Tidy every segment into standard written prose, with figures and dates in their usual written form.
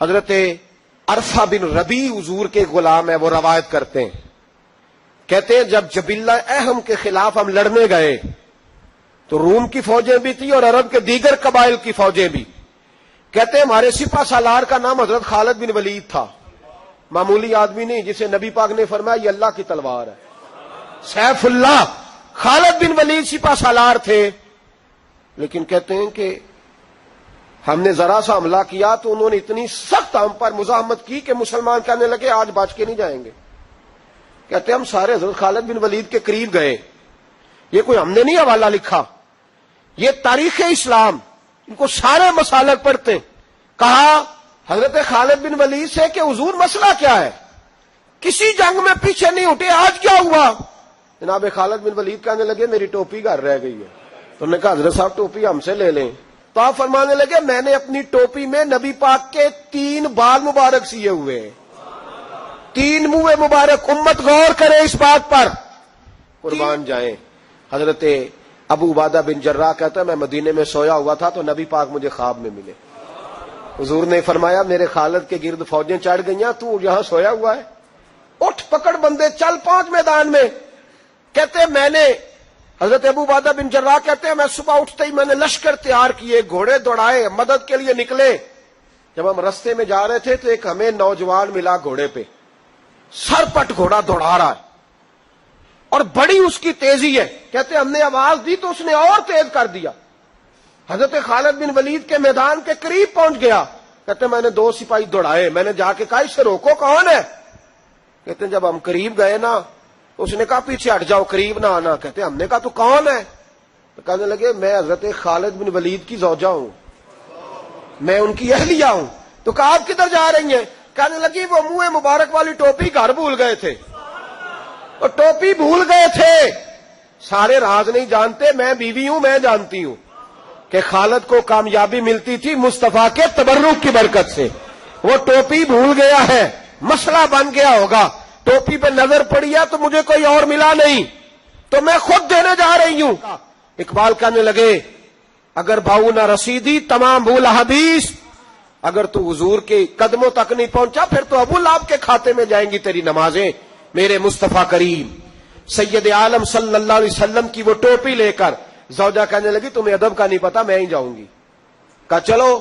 حضرت عرفہ بن ربیع حضور کے غلام ہے، وہ روایت کرتے ہیں، کہتے ہیں جب جبلہ اہم کے خلاف ہم لڑنے گئے تو روم کی فوجیں بھی تھی اور عرب کے دیگر قبائل کی فوجیں بھی. کہتے ہیں ہمارے سپہ سالار کا نام حضرت خالد بن ولید تھا، معمولی آدمی نہیں جسے نبی پاک نے فرمایا یہ اللہ کی تلوار ہے. سیف اللہ خالد بن ولید سپہ سالار تھے. لیکن کہتے ہیں کہ ہم نے ذرا سا حملہ کیا تو انہوں نے اتنی سخت ہم پر مزاحمت کی کہ مسلمان کہنے لگے آج بچ کے نہیں جائیں گے. کہتے ہیں ہم سارے حضرت خالد بن ولید کے قریب گئے. یہ کوئی ہم نے نہیں حوالہ لکھا، یہ تاریخ اسلام، ان کو سارے مسالک پڑھتے. کہا حضرت خالد بن ولید سے کہ حضور مسئلہ کیا ہے؟ کسی جنگ میں پیچھے نہیں ہٹے، آج کیا ہوا؟ جناب خالد بن ولید کہنے لگے میری ٹوپی گھر رہ گئی ہے. تو انہوں نے کہا حضرت صاحب ٹوپی ہم سے لے لیں. تو آپ فرمانے لگے میں نے اپنی ٹوپی میں نبی پاک کے 3 بال مبارک سیے ہوئے ہیں، 3 منہ مبارک. امت غور کرے اس بات پر، قربان جائیں. حضرت ابو عبادہ بن جراح کہتا ہے میں مدینے میں سویا ہوا تھا تو نبی پاک مجھے خواب میں ملے. حضور نے فرمایا میرے خالد کے گرد فوجیں چڑھ گئیں، تو یہاں سویا ہوا ہے، اٹھ پکڑ بندے چل پہنچ میدان میں. کہتے ہیں میں نے، حضرت ابو عبادہ بن جراح کہتے ہیں میں صبح اٹھتے ہی میں نے لشکر تیار کیے، گھوڑے دوڑائے، مدد کے لیے نکلے. جب ہم رستے میں جا رہے تھے تو ایک ہمیں نوجوان ملا گھوڑے پہ، سر پٹ گھوڑا دوڑا رہا ہے اور بڑی اس کی تیزی ہے. کہتے ہم نے آواز دی تو اس نے اور تیز کر دیا. حضرت خالد بن ولید کے میدان کے قریب پہنچ گیا. کہتے میں نے 2 سپاہی دوڑائے، میں نے جا کے کہا اسے روکو، کون ہے؟ کہتے جب ہم قریب گئے نا اس نے کہا پیچھے ہٹ جاؤ، قریب نہ آنا. کہتے ہم نے کہا تو کون ہے؟ تو کہنے لگے میں حضرت خالد بن ولید کی زوجہ ہوں، میں ان کی اہلیہ ہوں. تو کہا آپ کدھر جا رہی ہیں؟ کہنے لگی وہ منہ مبارک والی ٹوپی گھر بھول گئے تھے، اور ٹوپی بھول گئے تھے. سارے راز نہیں جانتے، میں بیوی ہوں، میں جانتی ہوں کہ خالد کو کامیابی ملتی تھی مصطفیٰ کے تبرک کی برکت سے. وہ ٹوپی بھول گیا ہے، مسئلہ بن گیا ہوگا. ٹوپی پہ نظر پڑی ہے تو مجھے کوئی اور ملا نہیں تو میں خود دینے جا رہی ہوں. اقبال کہنے لگے اگر بھاؤ نہ رسیدی تمام بھول حدیث، اگر تو حضور کے قدموں تک نہیں پہنچا پھر تو ابو لہب کے کھاتے میں جائیں گی تیری نمازیں. میرے مصطفیٰ کریم سید عالم صلی اللہ علیہ وسلم کی وہ ٹوپی لے کر زوجہ کہنے لگی تمہیں ادب کا نہیں پتا، میں ہی جاؤں گی. کہا چلو.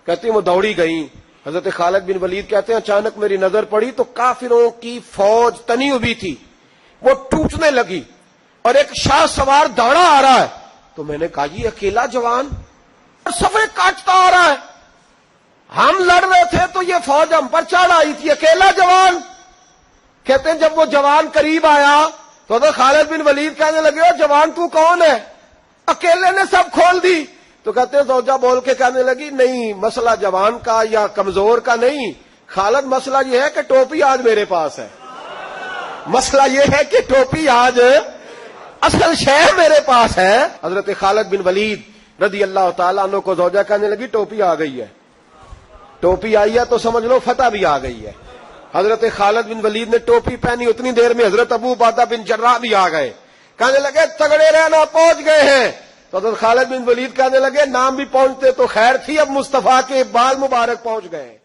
کہتی وہ دوڑی گئی. حضرت خالد بن ولید کہتے ہیں اچانک میری نظر پڑی تو کافروں کی فوج تنی ہوئی تھی، وہ ٹوٹنے لگی اور ایک شاہ سوار دوڑا آ رہا ہے. تو میں نے کہا یہ اکیلا جوان صفے کاٹتا آ رہا ہے، ہم لڑ رہے تھے تو یہ فوج ہم پر چڑھ آئی تھی، اکیلا جوان. کہتے ہیں جب وہ جوان قریب آیا تو حضرت خالد بن ولید کہنے لگے او جوان تو کون ہے؟ اکیلے نے سب کھول دی. تو کہتے ہیں زوجہ بول کے کہنے لگی نہیں مسئلہ جوان کا یا کمزور کا نہیں، خالد مسئلہ یہ ہے کہ ٹوپی آج میرے پاس ہے، مسئلہ یہ ہے کہ ٹوپی آج اصل شے میرے پاس ہے. حضرت خالد بن ولید رضی اللہ تعالیٰ عنہ کو زوجہ کہنے لگی ٹوپی آ گئی ہے. ٹوپی آئی ہے تو سمجھ لو فتح بھی آ گئی ہے. حضرت خالد بن ولید نے ٹوپی پہنی، اتنی دیر میں حضرت ابو عبادہ بن جراح بھی آ گئے. کہنے لگے تگڑے رہنا پہنچ گئے ہیں. تو حضرت خالد بن ولید کہنے لگے نام بھی پہنچتے تو خیر تھی، اب مصطفیٰ کے بال مبارک پہنچ گئے.